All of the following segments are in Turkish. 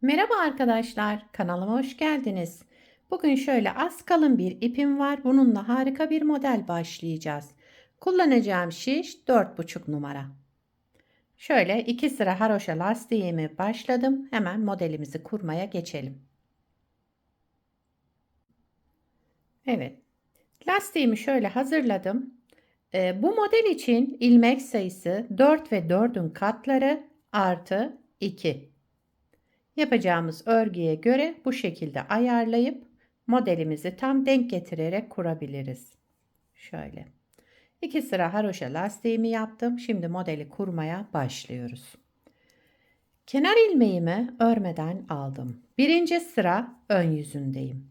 Merhaba arkadaşlar, kanalıma hoş geldiniz. Bugün şöyle az kalın bir ipim var. Bununla harika bir model başlayacağız. Kullanacağım şiş 4,5 numara. Şöyle 2 sıra haroşa lastiğimi başladım. Hemen modelimizi kurmaya geçelim. Evet, lastiğimi şöyle hazırladım. Bu model için ilmek sayısı 4 ve 4'ün katları artı 2. Yapacağımız örgüye göre bu şekilde ayarlayıp modelimizi tam denk getirerek kurabiliriz. Şöyle. 2 sıra haroşa lastiğimi yaptım. Şimdi modeli kurmaya başlıyoruz. Kenar ilmeğimi örmeden aldım. Birinci sıra ön yüzündeyim.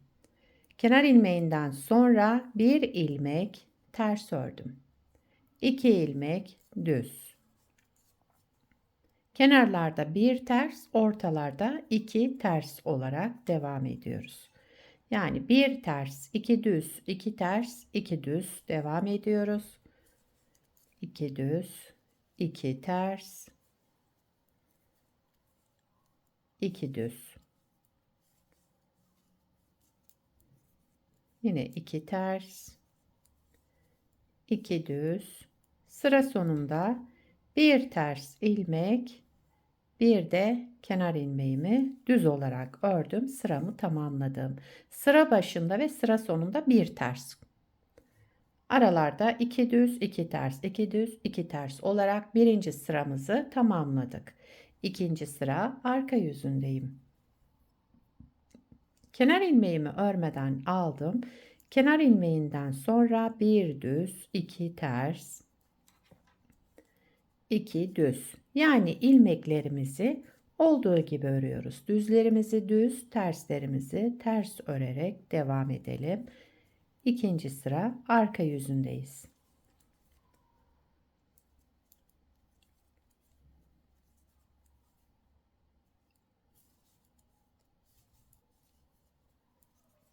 Kenar ilmeğinden sonra bir ilmek ters ördüm. 2 ilmek düz. Kenarlarda bir ters, ortalarda 2 ters olarak devam ediyoruz. Yani bir ters, 2 düz, 2 ters, 2 düz devam ediyoruz. 2 düz, 2 ters, 2 düz. Yine 2 ters, 2 düz. Sıra sonunda bir ters ilmek, bir de kenar ilmeğimi düz olarak ördüm. Sıramı tamamladım. Sıra başında ve sıra sonunda bir ters. Aralarda 2 düz, 2 ters, 2 düz, 2 ters olarak birinci sıramızı tamamladık. İkinci sıra arka yüzündeyim. Kenar ilmeğimi örmeden aldım. Kenar ilmeğinden sonra bir düz, 2 ters, 2 düz. Yani ilmeklerimizi olduğu gibi örüyoruz. Düzlerimizi düz, terslerimizi ters örerek devam edelim. İkinci sıra arka yüzündeyiz.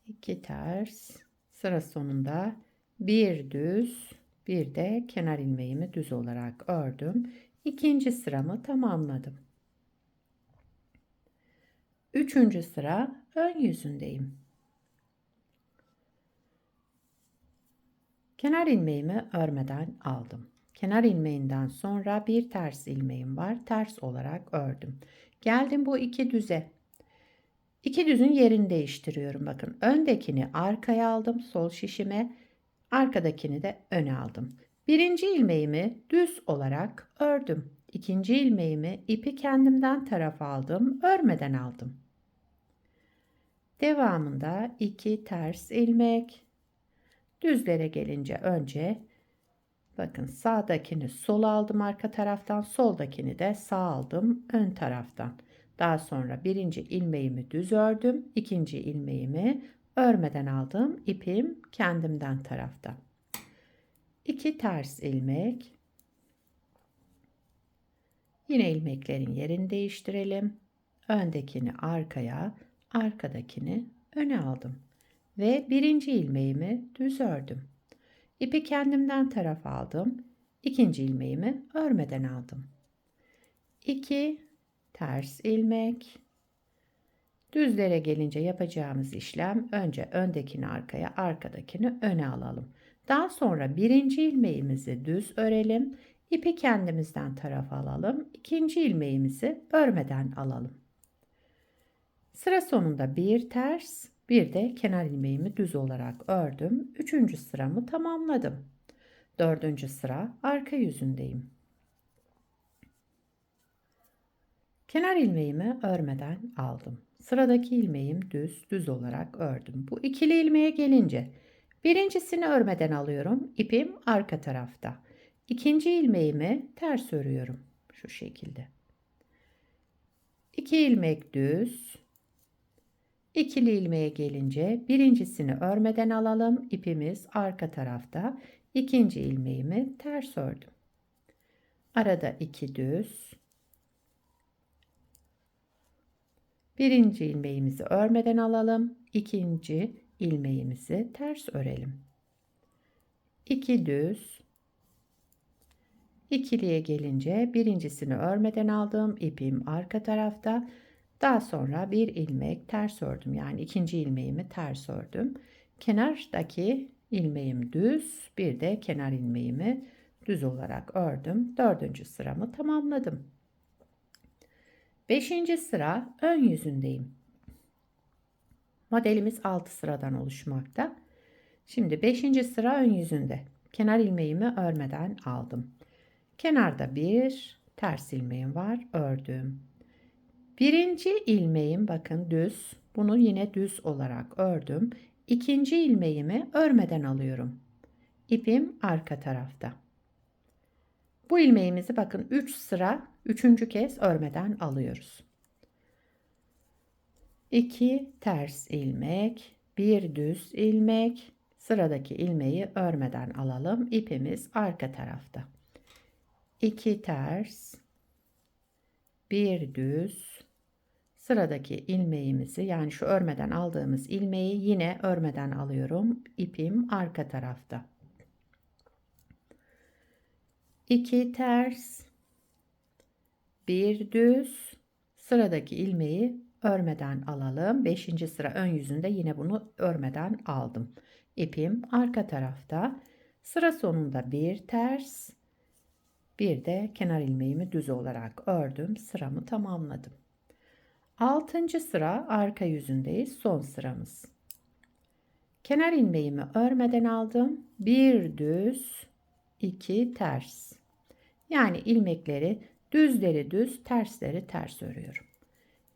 İki ters, sıra sonunda bir düz, bir de kenar ilmeğimi düz olarak ördüm. İkinci sıramı tamamladım. Üçüncü sıra ön yüzündeyim. Kenar ilmeğimi örmeden aldım. Kenar ilmeğinden sonra bir ters ilmeğim var. Ters olarak ördüm. Geldim bu iki düze. İki düzün yerini değiştiriyorum. Bakın öndekini arkaya aldım sol şişime. Arkadakini de öne aldım. Birinci ilmeğimi düz olarak ördüm. İkinci ilmeğimi ipi kendimden tarafa aldım. Örmeden aldım. Devamında 2 ters ilmek. Düzlere gelince önce bakın sağdakini sol aldım arka taraftan, soldakini de sağ aldım ön taraftan. Daha sonra birinci ilmeğimi düz ördüm. İkinci ilmeğimi örmeden aldım. İpim kendimden tarafta. 2 ters ilmek. Yine ilmeklerin yerini değiştirelim. Öndekini arkaya, arkadakini öne aldım. Ve birinci ilmeğimi düz ördüm. İpi kendimden tarafa aldım. İkinci ilmeğimi örmeden aldım. 2 ters ilmek. Düzlere gelince yapacağımız işlem önce öndekini arkaya, arkadakini öne alalım. Daha sonra birinci ilmeğimizi düz örelim. İpi kendimizden tarafa alalım. İkinci ilmeğimizi örmeden alalım. Sıra sonunda bir ters, bir de kenar ilmeğimi düz olarak ördüm. Üçüncü sıramı tamamladım. Dördüncü sıra arka yüzündeyim. Kenar ilmeğimi örmeden aldım. Sıradaki ilmeğim düz olarak ördüm. Bu ikili ilmeğe gelince birincisini örmeden alıyorum. İpim arka tarafta. İkinci ilmeğimi ters örüyorum. Şu şekilde. 2 ilmek düz. İkili ilmeğe gelince birincisini örmeden alalım. İpimiz arka tarafta. İkinci ilmeğimi ters ördüm. Arada 2 düz. Birinci ilmeğimizi örmeden alalım. İkinci ilmeğimizi ters örelim. 2 düz. İkiliye gelince birincisini örmeden aldım. İpim arka tarafta. Daha sonra bir ilmek ters ördüm. Yani ikinci ilmeğimi ters ördüm. Kenardaki ilmeğim düz, bir de kenar ilmeğimi düz olarak ördüm. Dördüncü sıramı tamamladım. Beşinci sıra ön yüzündeyim. Modelimiz 6 sıradan oluşmakta. Şimdi 5. sıra ön yüzünde. Kenar ilmeğimi örmeden aldım. Kenarda bir ters ilmeğim var, ördüm. Birinci ilmeğim bakın düz. Bunu yine düz olarak ördüm. İkinci ilmeğimi örmeden alıyorum. İpim arka tarafta. Bu ilmeğimizi bakın 3 sıra 3. kez örmeden alıyoruz. 2 ters ilmek, bir düz ilmek, sıradaki ilmeği örmeden alalım. İpimiz arka tarafta. 2 ters, bir düz, sıradaki ilmeğimizi yani şu örmeden aldığımız ilmeği yine örmeden alıyorum. İpim arka tarafta. 2 ters, bir düz, sıradaki ilmeği örmeden alalım. 5. sıra ön yüzünde yine bunu örmeden aldım. İpim arka tarafta. Sıra sonunda bir ters, bir de kenar ilmeğimi düz olarak ördüm. Sıramı tamamladım. 6. sıra arka yüzündeyiz. Son sıramız. Kenar ilmeğimi örmeden aldım. Bir düz, iki ters. Yani ilmekleri düzleri düz, tersleri ters örüyorum.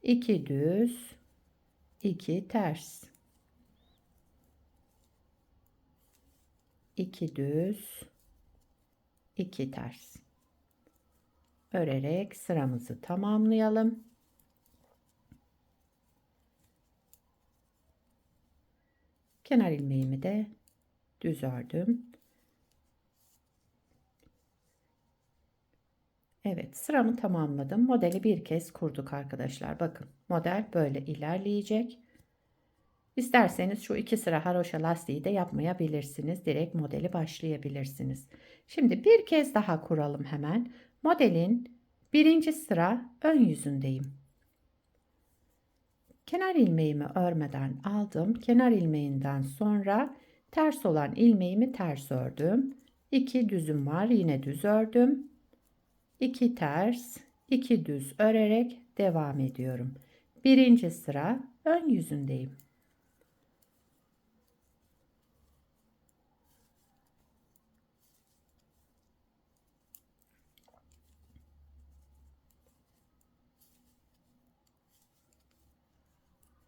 2 düz, 2 ters. 2 düz, 2 ters. Örerek sıramızı tamamlayalım. Kenar ilmeğimi de düz ördüm. Evet, sıramı tamamladım. Modeli bir kez kurduk arkadaşlar. Bakın, model böyle ilerleyecek. İsterseniz şu 2 sıra haroşa lastiği de yapmayabilirsiniz. Direkt modeli başlayabilirsiniz. Şimdi bir kez daha kuralım hemen. Modelin 1. sıra ön yüzündeyim. Kenar ilmeğimi örmeden aldım. Kenar ilmeğinden sonra ters olan ilmeğimi ters ördüm. 2 düzüm var. Yine düz ördüm. 2 ters, 2 düz örerek devam ediyorum. 1. sıra ön yüzündeyim.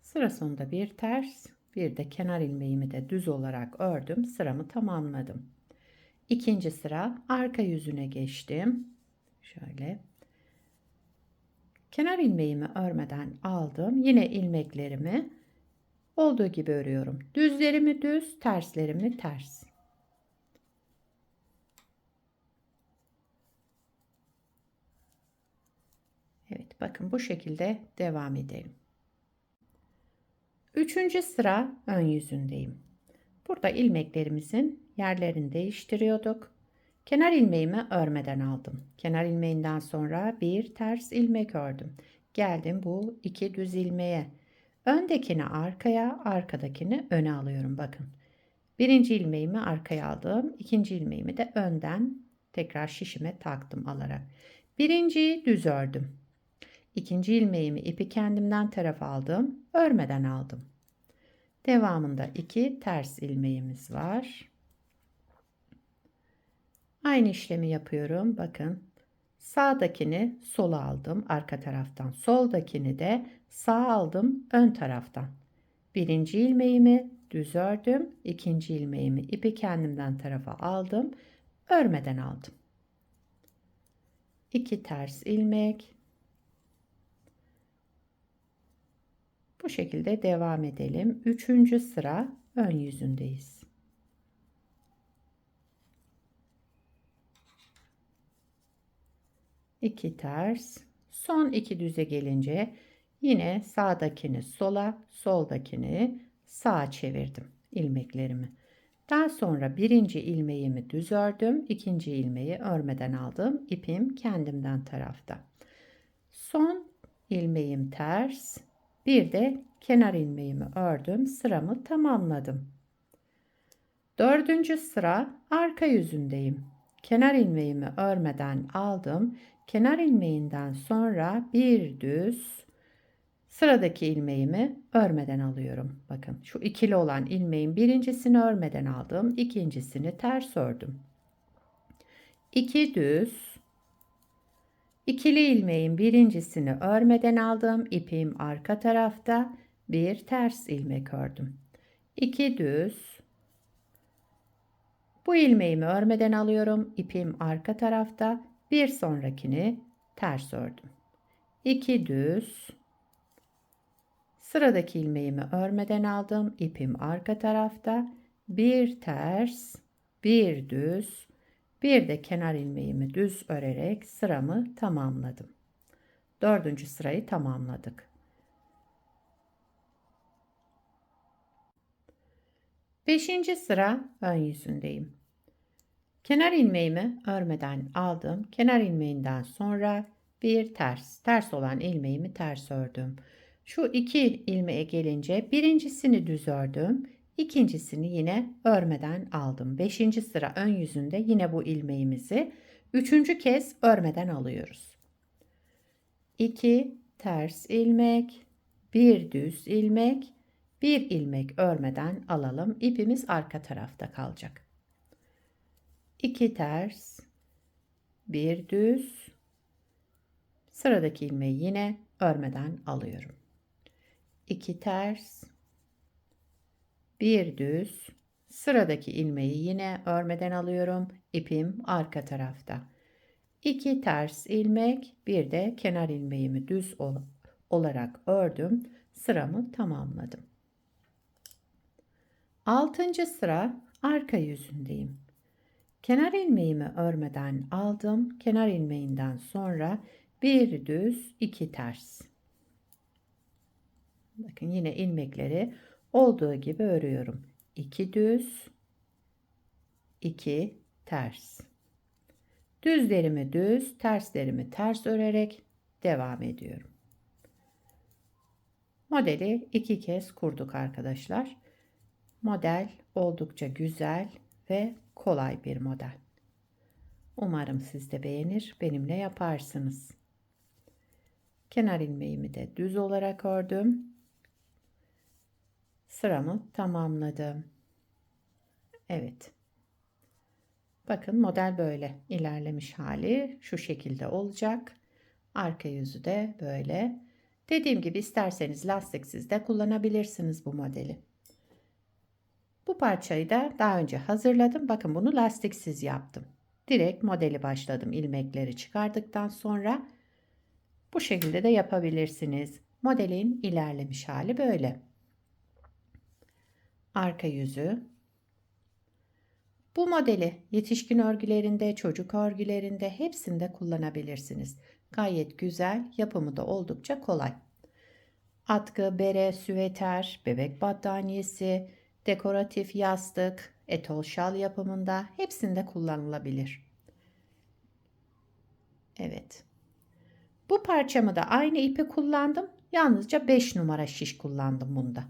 Sıra sonunda bir ters, bir de kenar ilmeğimi de düz olarak ördüm. Sıramı tamamladım. 2. sıra arka yüzüne geçtim. Şöyle. Kenar ilmeğimi örmeden aldım. Yine ilmeklerimi olduğu gibi örüyorum. Düzlerimi düz, terslerimi ters. Evet, bakın bu şekilde devam edelim. 3. sıra ön yüzündeyim. Burada ilmeklerimizin yerlerini değiştiriyorduk. Kenar ilmeğimi örmeden aldım. Kenar ilmeğinden sonra bir ters ilmek ördüm. Geldim bu 2 düz ilmeğe. Öndekini arkaya, arkadakini öne alıyorum. Bakın. Birinci ilmeğimi arkaya aldım. İkinci ilmeğimi de önden tekrar şişime taktım alarak. Birinciyi düz ördüm. İkinci ilmeğimi ipi kendimden tarafa aldım. Örmeden aldım. Devamında 2 ters ilmeğimiz var. Aynı işlemi yapıyorum. Bakın. Sağdakini sola aldım arka taraftan. Soldakini de sağa aldım ön taraftan. Birinci ilmeğimi düz ördüm. İkinci ilmeğimi ipi kendimden tarafa aldım. Örmeden aldım. 2 ters ilmek. Bu şekilde devam edelim. 3. sıra ön yüzündeyiz. İki ters. Son 2 düze gelince yine sağdakini sola, soldakini sağa çevirdim ilmeklerimi. Daha sonra birinci ilmeğimi düz ördüm. İkinci ilmeği örmeden aldım. İpim kendimden tarafta. Son ilmeğim ters, bir de kenar ilmeğimi ördüm, sıramı tamamladım. Dördüncü sıra arka yüzündeyim. Kenar ilmeğimi örmeden aldım. Kenar ilmeğinden sonra bir düz sıradaki ilmeğimi örmeden alıyorum. Bakın şu ikili olan ilmeğin birincisini örmeden aldım. İkincisini ters ördüm. 2 düz ikili ilmeğin birincisini örmeden aldım. İpim arka tarafta, bir ters ilmek ördüm. 2 düz bu ilmeğimi örmeden alıyorum. İpim arka tarafta, bir sonrakini ters ördüm. 2 düz sıradaki ilmeğimi örmeden aldım. İpim arka tarafta, bir ters, bir düz, bir de kenar ilmeğimi düz örerek sıramı tamamladım. Dördüncü sırayı tamamladık. Beşinci sıra ön yüzündeyim. Kenar ilmeğimi örmeden aldım. Kenar ilmeğinden sonra bir ters olan ilmeğimi ters ördüm. Şu iki ilmeğe gelince birincisini düz ördüm. İkincisini yine örmeden aldım. Beşinci sıra ön yüzünde yine bu ilmeğimizi üçüncü kez örmeden alıyoruz. 2 ters ilmek, bir düz ilmek, bir ilmek örmeden alalım. İpimiz arka tarafta kalacak. 2 ters, bir düz, sıradaki ilmeği yine örmeden alıyorum. 2 ters, bir düz, sıradaki ilmeği yine örmeden alıyorum. İpim arka tarafta. 2 ters ilmek, bir de kenar ilmeğimi düz olarak ördüm. Sıramı tamamladım. 6. sıra arka yüzündeyim. Kenar ilmeğimi örmeden aldım. Kenar ilmeğinden sonra bir düz, iki ters. Bakın yine ilmekleri olduğu gibi örüyorum. 2 düz, 2 ters. Düzlerimi düz, terslerimi ters örerek devam ediyorum. Modeli 2 kez kurduk arkadaşlar. Model oldukça güzel ve kolay bir model. Umarım siz de beğenir, benimle yaparsınız. Kenar ilmeğimi de düz olarak ördüm. Sıramı tamamladım. Evet. Bakın model böyle ilerlemiş hali şu şekilde olacak. Arka yüzü de böyle. Dediğim gibi isterseniz lastiksiz de kullanabilirsiniz bu modeli. Bu parçayı da daha önce hazırladım. Bakın bunu lastiksiz yaptım. Direkt modeli başladım ilmekleri çıkardıktan sonra. Bu şekilde de yapabilirsiniz. Modelin ilerlemiş hali böyle. Arka yüzü. Bu modeli yetişkin örgülerinde, çocuk örgülerinde hepsinde kullanabilirsiniz. Gayet güzel, yapımı da oldukça kolay. Atkı, bere, süveter, bebek battaniyesi, dekoratif yastık, etol şal yapımında hepsinde kullanılabilir. Evet. Bu parçamı da aynı ipi kullandım. Yalnızca 5 numara şiş kullandım bunda.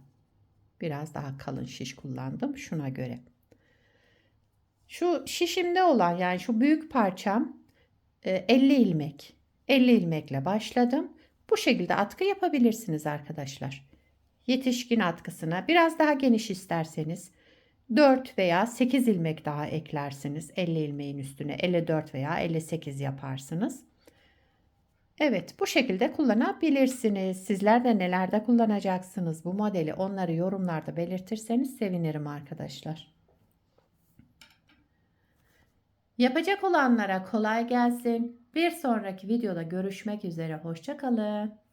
Biraz daha kalın şiş kullandım şuna göre. Şu şişimde olan yani şu büyük parçam 50 ilmek. 50 ilmekle başladım. Bu şekilde atkı yapabilirsiniz arkadaşlar. Yetişkin atkısına biraz daha geniş isterseniz 4 veya 8 ilmek daha eklersiniz. 50 ilmeğin üstüne 54 veya 58 yaparsınız. Evet, bu şekilde kullanabilirsiniz. Sizler de nelerde kullanacaksınız bu modeli onları yorumlarda belirtirseniz sevinirim arkadaşlar. Yapacak olanlara kolay gelsin. Bir sonraki videoda görüşmek üzere. Hoşça kalın.